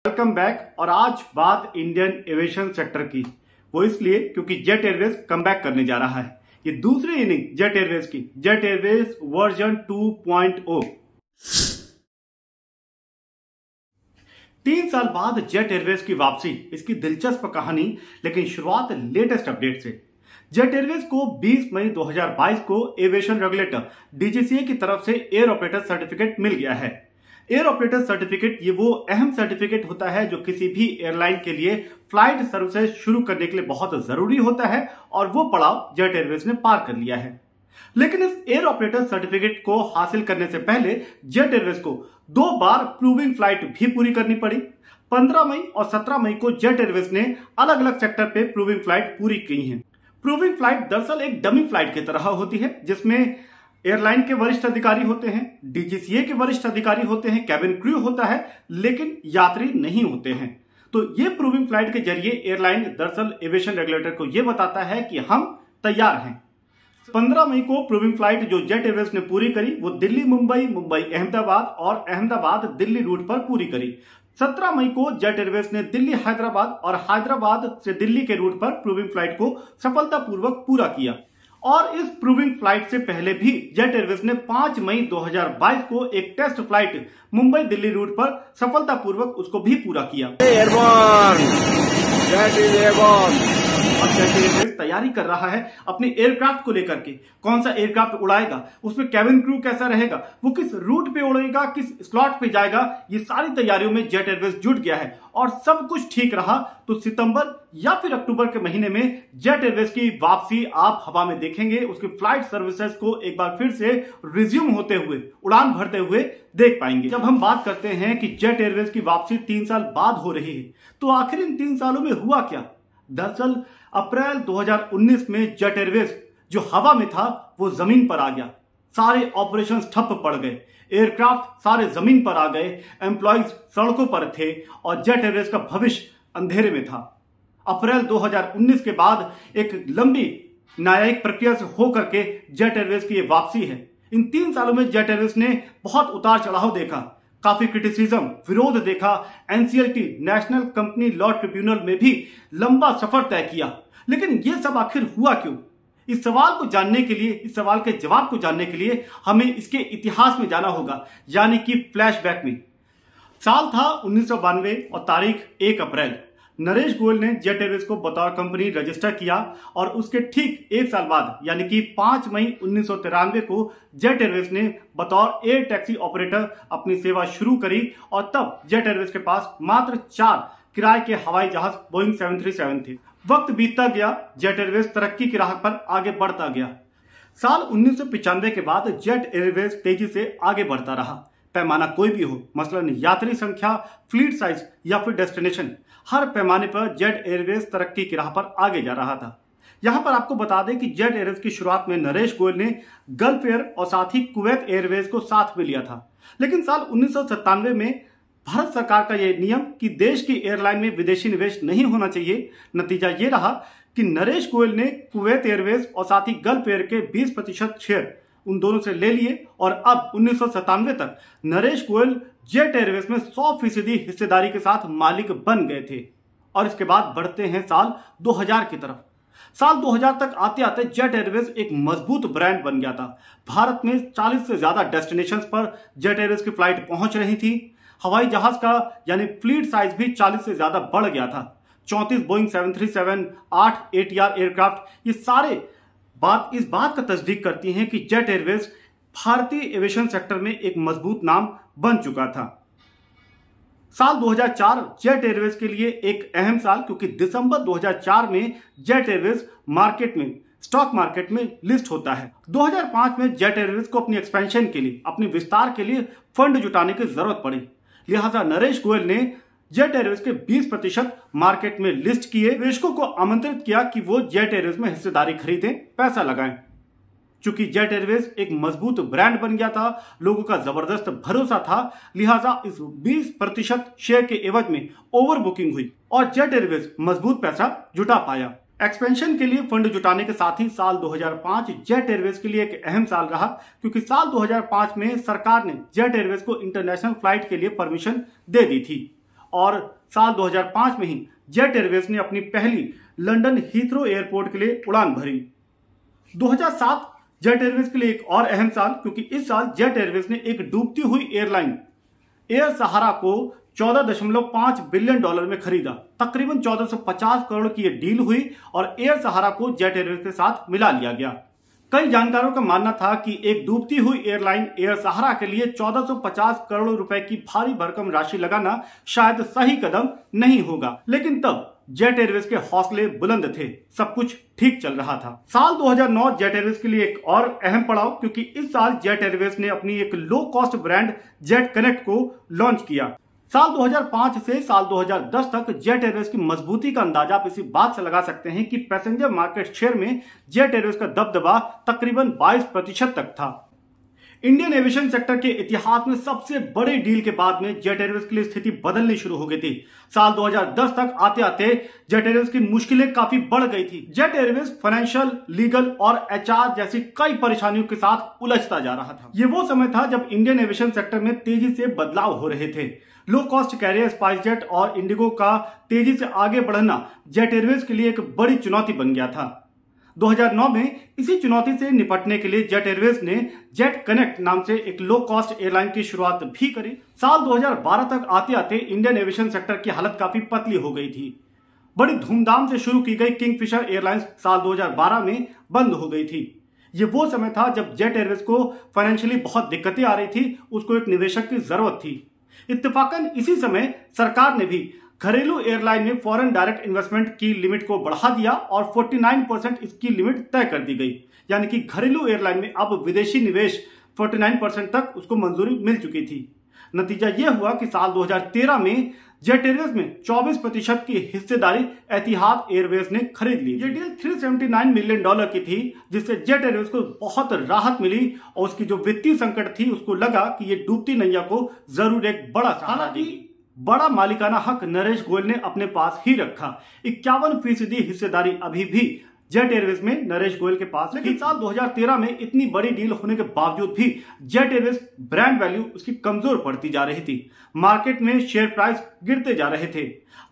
Welcome back. और आज बात इंडियन एविएशन सेक्टर की, वो इसलिए क्योंकि जेट एयरवेज कम बैक करने जा रहा है। ये दूसरी इनिंग जेट एयरवेज की, जेट एयरवेज वर्जन 2.0। 3 साल बाद जेट एयरवेज की वापसी, इसकी दिलचस्प कहानी। लेकिन शुरुआत लेटेस्ट अपडेट से। जेट एयरवेज को 20 मई 2022 को एविएशन रेगुलेटर डीजीसीए की तरफ से एयर ऑपरेटर सर्टिफिकेट मिल गया है। एयर ऑपरेटर सर्टिफिकेट ये वो अहम सर्टिफिकेट होता है जो किसी भी एयरलाइन के लिए फ्लाइट सर्विसेज शुरू करने के लिए बहुत जरूरी होता है, और वो पड़ाव जेट एयरवेज ने पार कर लिया है। लेकिन इस एयर ऑपरेटर सर्टिफिकेट को हासिल करने से पहले जेट एयरवेज को 2 बार प्रूविंग फ्लाइट भी पूरी करनी पड़ी। 15 मई और 17 मई को जेट एयरवेज ने अलग अलग सेक्टर पे प्रूविंग फ्लाइट पूरी की हैं। प्रूविंग फ्लाइट दरअसल एक डमी फ्लाइट की तरह होती है, जिसमें एयरलाइन के वरिष्ठ अधिकारी होते हैं, डीजीसीए के वरिष्ठ अधिकारी होते हैं, कैबिन क्रू होता है, लेकिन यात्री नहीं होते हैं। तो ये प्रूविंग फ्लाइट के जरिए एयरलाइन दरअसल एविएशन रेगुलेटर को यह बताता है कि हम तैयार हैं। 15 मई को प्रूविंग फ्लाइट जो जेट एयरवेज ने पूरी करी वो दिल्ली मुंबई, मुंबई अहमदाबाद और अहमदाबाद दिल्ली रूट पर पूरी करी। 17 मई को जेट एयरवेज ने दिल्ली हैदराबाद और हैदराबाद से दिल्ली के रूट पर प्रूविंग फ्लाइट को सफलतापूर्वक पूरा किया। और इस प्रूविंग फ्लाइट से पहले भी जेट एयरवेज ने 5 मई 2022 को एक test flight Mumbai Delhi route पर सफलतापूर्वक उसको भी पूरा किया। अब जेट एयरवेज तैयारी कर रहा है अपने एयरक्राफ्ट को लेकर के, कौन सा एयरक्राफ्ट उड़ाएगा, उसमें कैबिन क्रू कैसा रहेगा, वो किस रूट पे उड़ेगा, किस स्लॉट पे जाएगा, ये सारी तैयारियों में जेट एयरवेज जुट गया है। और सब कुछ ठीक रहा तो सितंबर या फिर अक्टूबर के महीने में जेट एयरवेज की वापसी आप हवा में देखेंगे। उसकी फ्लाइट सर्विसेज को एक बार फिर से रिज्यूम होते हुए, उड़ान भरते हुए देख पाएंगे। जब हम बात करते हैं कि जेट एयरवेज की वापसी 3 साल बाद हो रही है, तो आखिर इन 3 सालों में हुआ क्या? दरअसल अप्रैल 2019 में जेट एयरवेज जो हवा में था वो जमीन पर आ गया। सारे ऑपरेशंस ठप पड़ गए, एयरक्राफ्ट सारे जमीन पर आ गए, एम्प्लॉइज सड़कों पर थे और जेट एयरवेज का भविष्य अंधेरे में था। अप्रैल 2019 के बाद एक लंबी न्यायिक प्रक्रिया से होकर के जेट एयरवेज की ये वापसी है। इन 3 सालों में जेट एयरवेज ने बहुत उतार चढ़ाव देखा, काफी क्रिटिसिज्म, विरोध देखा। NCLT national company law tribunal में भी लंबा सफर तय किया। लेकिन यह सब आखिर हुआ क्यों? इस सवाल को जानने के लिए, इस सवाल के जवाब को जानने के लिए हमें इसके इतिहास में जाना होगा, यानी कि फ्लैशबैक में। साल था 1992 और तारीख 1 अप्रैल। नरेश गोयल ने जेट एयरवेज को बतौर कंपनी रजिस्टर किया और उसके ठीक 1 साल बाद यानी कि 5 मई 1993 को जेट एयरवेज ने बतौर एयर टैक्सी ऑपरेटर अपनी सेवा शुरू करी। और तब जेट एयरवेज के पास मात्र 4 किराए के हवाई जहाज बोइंग 737 थे। वक्त बीतता गया, जेट एयरवेज तरक्की की राह पर आगे बढ़ता गया। साल 1995 के बाद जेट एयरवेज तेजी से आगे बढ़ता रहा। पैमाना कोई भी हो, मसलन यात्री संख्या, फ्लीट साइज या फिर डेस्टिनेशन, हर पैमाने पर जेट एयरवेज तरक्की की राह पर आगे जा रहा था। यहां पर आपको बता दें कि जेट एयरवेज की शुरुआत में नरेश गोयल ने गल्फ एयर और साथ ही कुवैत एयरवेज को साथ में लिया था। लेकिन साल 1997 में भारत सरकार का यह नियम कि देश की एयरलाइन में विदेशी निवेश नहीं होना चाहिए, नतीजा ये रहा कि नरेश गोयल ने कुवैत एयरवेज और साथ ही गल्फ एयर के 20% शेयर उन दोनों से ले लिए। और अब 1997 तक नरेश गोयल जेट एयरवेज में 100% हिस्सेदारी के साथ मालिक बन गए थे। और इसके बाद बढ़ते हैं साल 2000 की तरफ। साल 2000 तक आते आते जेट एयरवेज एक मजबूत ब्रांड बन गया था। भारत में 40 से ज्यादा डेस्टिनेशंस पर जेट एयरवेज की फ्लाइट पहुंच रही थी। हवाई जहाज का यानी फ्लीट साइज भी 40 से ज्यादा बढ़ गया था। 34 बोइंग 737, 8 ATR एयरक्राफ्ट, ये सारे इस बात का तस्दीक करती हैं कि जेट एयरवेज भारतीय एविएशन सेक्टर में एक मजबूत नाम बन चुका था। साल 2004 जेट एयरवेज के लिए एक अहम साल, क्योंकि दिसंबर 2004 में जेट एयरवेज मार्केट में, स्टॉक मार्केट में लिस्ट होता है। 2005 में जेट एयरवेज को अपनी एक्सपेंशन के लिए, अपने विस्तार के लिए फंड जुटाने की जरूरत पड़ी। लिहाजा नरेश गोयल ने जेट एयरवेज के 20% मार्केट में लिस्ट किए। निवेशकों को आमंत्रित किया कि वो जेट एयरवेज में हिस्सेदारी खरीदें, पैसा लगाएं। चूंकि जेट एयरवेज एक मजबूत ब्रांड बन गया था, लोगों का जबरदस्त भरोसा था, लिहाजा इस 20% शेयर के एवज में ओवर बुकिंग हुई और जेट एयरवेज मजबूत पैसा जुटा पाया। एक्सपेंशन के लिए फंड जुटाने के साथ ही साल 2005 जेट एयरवेज के लिए एक अहम साल रहा, क्योंकि साल 2005 में सरकार ने जेट एयरवेज को इंटरनेशनल फ्लाइट के लिए परमिशन दे दी थी। और साल 2005 में ही जेट एयरवेज ने अपनी पहली लंदन हीथ्रो एयरपोर्ट के लिए उड़ान भरी। 2007 जेट एयरवेज के लिए एक और अहम साल, क्योंकि इस साल जेट एयरवेज ने एक डूबती हुई एयरलाइन एयर सहारा को $14.5 बिलियन में खरीदा। तकरीबन 1450 करोड़ की यह डील हुई और एयर सहारा को जेट एयरवेज के साथ मिला लिया गया। कई जानकारों का मानना था कि एक डूबती हुई एयरलाइन एयर सहारा के लिए 1450 करोड़ रुपए की भारी भरकम राशि लगाना शायद सही कदम नहीं होगा, लेकिन तब जेट एयरवेज के हौसले बुलंद थे, सब कुछ ठीक चल रहा था। साल 2009 जेट एयरवेज के लिए एक और अहम पड़ाव, क्योंकि इस साल जेट एयरवेज ने अपनी एक low cost brand jet connect को लॉन्च किया। साल 2005 से साल 2010 तक जेट एयरवेज की मजबूती का अंदाजा आप इसी बात से लगा सकते हैं कि पैसेंजर मार्केट शेयर में जेट एयरवेज का दबदबा तकरीबन 22% तक था। इंडियन एविएशन सेक्टर के इतिहास में सबसे बड़े डील के बाद में जेट एयरवेज के लिए स्थिति बदलनी शुरू हो गई थी। साल 2010 तक आते आते जेट एयरवेज की मुश्किलें काफी बढ़ गई थी। जेट एयरवेज फाइनेंशियल, लीगल और एचआर जैसी कई परेशानियों के साथ उलझता जा रहा था। ये वो समय था जब इंडियन एविएशन सेक्टर में तेजी से बदलाव हो रहे थे। लो कॉस्ट कैरियर स्पाइसजेट और इंडिगो का तेजी से आगे बढ़ना जेट एयरवेज के लिए एक बड़ी चुनौती बन गया था। 2009 में इसी चुनौती से निपटने के लिए जेट एयरवेज ने जेट कनेक्ट नाम से एक लो कॉस्ट एयरलाइन की शुरुआत भी करी। साल 2012 तक आते आते इंडियन एविएशन सेक्टर की हालत काफी पतली हो गई थी। बड़ी धूमधाम से शुरू की गई किंगफिशर एयरलाइंस साल 2012 में बंद हो गई थी। ये वो समय था जब जेट एयरवेज को फाइनेंशियली बहुत दिक्कतें आ रही थी, उसको एक निवेशक की जरूरत थी। इत्तेफाकन इसी समय सरकार ने भी घरेलू एयरलाइन में फॉरेन डायरेक्ट इन्वेस्टमेंट की लिमिट को बढ़ा दिया और 49% इसकी लिमिट तय कर दी गई। यानी कि घरेलू एयरलाइन में अब विदेशी निवेश 49% तक उसको मंजूरी मिल चुकी थी। नतीजा यह हुआ कि साल 2013 में जेट एयरवेज में 24% की हिस्सेदारी एतिहाद एयरवेज ने खरीद ली। ये डील $379 मिलियन की थी, जिससे जेट एयरवेज को बहुत राहत मिली और उसकी जो वित्तीय संकट थी उसको लगा कि ये डूबती नैया को जरूर एक बड़ा सहारा देगी। बड़ा मालिकाना हक नरेश गोयल ने अपने पास ही रखा। 51% हिस्सेदारी अभी भी जेट एयरवेज में नरेश गोयल के पास। लेकिन साल 2013 में इतनी बड़ी डील होने के बावजूद भी जेट एयरवेज ब्रांड वैल्यू उसकी कमजोर पड़ती जा रही थी। मार्केट में शेयर प्राइस गिरते जा रहे थे।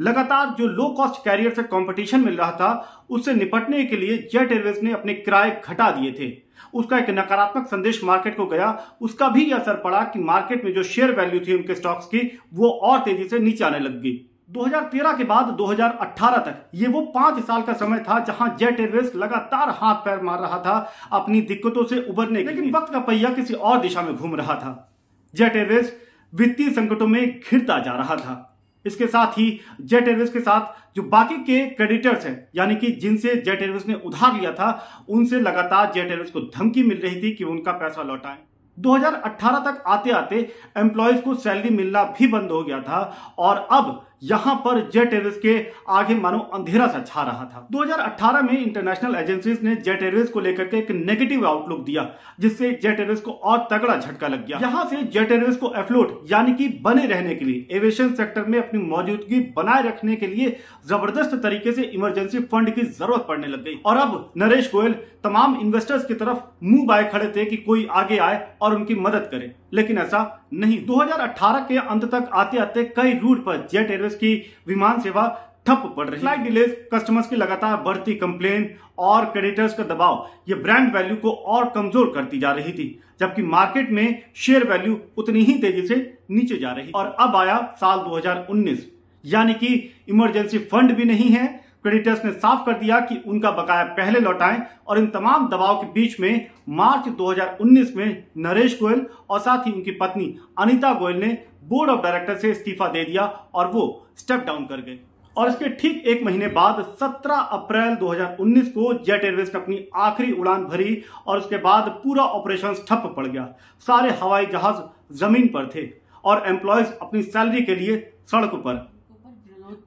लगातार जो लो कॉस्ट कैरियर से कंपटीशन मिल रहा था, उससे निपटने के लिए जेट एयरवेज ने अपने किराए घटा दिए थे। उसका एक नकारात्मक संदेश मार्केट को गया। उसका भी असर पड़ा कि मार्केट में जो शेयर वैल्यू थी उनके स्टॉक्स की, वो और तेजी से नीचे आने लग गई। 2013 के बाद 2018 तक ये वो 5 साल का समय था जहां जेट एयरवेज लगातार हाथ पैर मार रहा था अपनी दिक्कतों से उबरने के लिए। लेकिन वक्त का पहिया किसी और दिशा में घूम रहा था। जेट एयरवेज वित्तीय संकटों में घिरता जा रहा था। इसके साथ ही जेट एयरवेज के साथ जो बाकी के क्रेडिटर्स हैं, यानी कि जिनसे जेट एयरवेज ने उधार लिया था, उनसे लगातार जेट एयरवेज को धमकी मिल रही थी कि उनका पैसा लौटाएं। 2018 तक आते आते एम्प्लॉयज को सैलरी मिलना भी बंद हो गया था और अब यहां पर जेट एयरवेज के आगे मानो अंधेरा सा छा रहा था। 2018 में इंटरनेशनल एजेंसीज ने जेट एयरवेज को लेकर के एक नेगेटिव आउटलुक दिया, जिससे जेट एयरवेज को और तगड़ा झटका लग गया। यहां से जेट एयरवेज को एफ्लोट यानी कि बने रहने के लिए, एविएशन सेक्टर में अपनी मौजूदगी बनाए रखने के लिए जबरदस्त तरीके से इमरजेंसी फंड की जरूरत पड़ने लग गई। और अब नरेश गोयल तमाम इन्वेस्टर्स की तरफ मुंह बाए खड़े थे कि कोई आगे आए और उनकी मदद करे, लेकिन ऐसा नहीं। 2018 के अंत तक आते आते कई रूट पर जेट एयरवेज की विमान सेवा ठप पड़ रही। फ्लाइट डिलेज, कस्टमर्स की लगातार बढ़ती कंप्लेन और क्रेडिटर्स का दबाव ये ब्रांड वैल्यू को और कमजोर करती जा रही थी, जबकि मार्केट में शेयर वैल्यू उतनी ही तेजी से नीचे जा रही। और अब आया साल 2019, यानी कि इमरजेंसी फंड भी नहीं है। क्रेडिटर्स ने साफ कर दिया कि उनका बकाया पहले लौटाएं और इन तमाम दबाव के बीच में मार्च 2019 में नरेश गोयल और साथ ही उनकी पत्नी अनीता गोयल ने बोर्ड ऑफ डायरेक्टर से इस्तीफा दे दिया और वो स्टेप डाउन कर गए। और इसके ठीक एक महीने बाद 17 अप्रैल 2019 को जेट एयरवेज ने अपनी आखिरी उड़ान भरी और उसके बाद पूरा ऑपरेशन ठप पड़ गया। सारे हवाई जहाज जमीन पर थे और एम्प्लॉयज अपनी सैलरी के लिए सड़कों पर।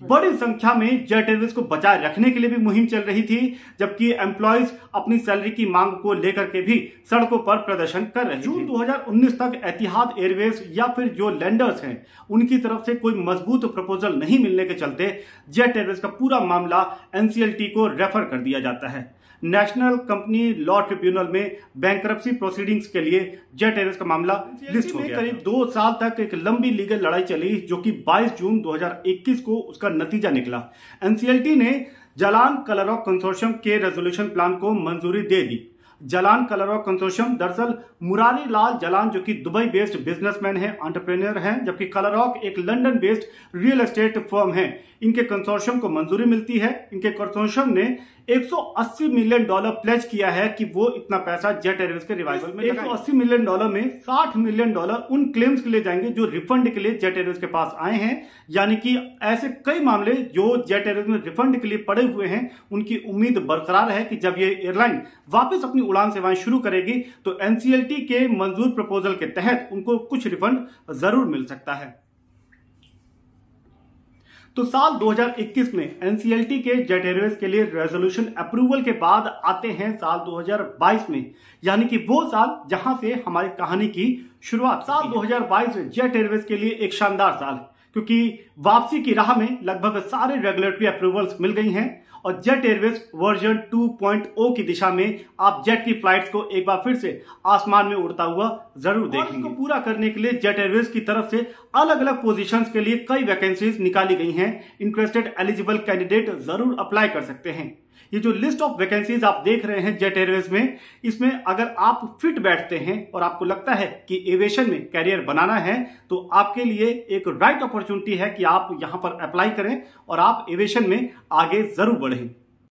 बड़ी संख्या में जेट एयरवेज को बचाए रखने के लिए भी मुहिम चल रही थी, जबकि एम्प्लॉयज अपनी सैलरी की मांग को लेकर के भी सड़कों पर प्रदर्शन कर रहे थे। जून 2019 तक एतिहाद एयरवेज या फिर जो लैंडर्स हैं उनकी तरफ से कोई मजबूत प्रपोजल नहीं मिलने के चलते जेट एयरवेज का पूरा मामला एनसीएलटी को रेफर कर दिया जाता है। नेशनल कंपनी लॉ ट्रिब्यूनल में बैंकरप्सी प्रोसीडिंग्स के लिए जेट एयरवेज का मामला लिस्ट हो गया। करीब 2 साल तक एक लंबी लीगल लड़ाई चली, जो कि 22 जून 2021 को उसका नतीजा निकला। एनसीएलटी ने जालान कलरॉक कंसोर्शियम के रेजोल्यूशन प्लान को मंजूरी दे दी। जालान कलरॉक कंसोर्शियम दरअसल मुरारी लाल जालान, जो कि दुबई बेस्ड बिजनेसमैन है, एंटरप्रेन्योर हैं, जबकि कलरॉक एक London based real estate firm है। इनके कंसोर्शियम को मंजूरी मिलती है। इनके कंसोर्शियम ने $180 मिलियन प्लेज किया है कि वो इतना पैसा जेट एयरवेज के रिवाइवल में $180 मिलियन में $60 मिलियन उन क्लेम्स के लिए जाएंगे जो रिफंड के लिए जेट एयरवेज के पास आए हैं। यानी कि ऐसे कई मामले जो जेट एयरवेज में रिफंड के लिए पड़े हुए हैं, उनकी उम्मीद बरकरार है कि जब ये एयरलाइन वापस अपनी उड़ान सेवाएं शुरू करेगी तो एनसीएलटी के मंजूर प्रपोजल के तहत उनको कुछ रिफंड जरूर मिल सकता है। तो साल 2021 में एनसीएलटी के जेट एयरवेज के लिए रेजोल्यूशन अप्रूवल के बाद आते हैं साल 2022 में, यानी कि वो साल जहां से हमारी कहानी की शुरुआत। साल 2022 जेट एयरवेज के लिए एक शानदार साल, क्योंकि वापसी की राह में लगभग सारे रेगुलेटरी अप्रूवल्स मिल गई हैं और जेट एयरवेज वर्जन 2.0 की दिशा में आप जेट की फ्लाइट्स को एक बार फिर से आसमान में उड़ता हुआ जरूर देखेंगे। इसको पूरा करने के लिए जेट एयरवेज की तरफ से अलग अलग पोजीशंस के लिए कई वैकेंसीज निकाली गई हैं। इंटरेस्टेड एलिजिबल कैंडिडेट जरूर अप्लाई कर सकते हैं। ये जो लिस्ट ऑफ वैकेंसीज आप देख रहे हैं जेट एयरवेज में, इसमें अगर आप फिट बैठते हैं और आपको लगता है कि एविएशन में कैरियर बनाना है, तो आपके लिए एक राइट अपॉर्चुनिटी है कि आप यहां पर अप्लाई करें और आप एविएशन में आगे जरूर बढ़ें।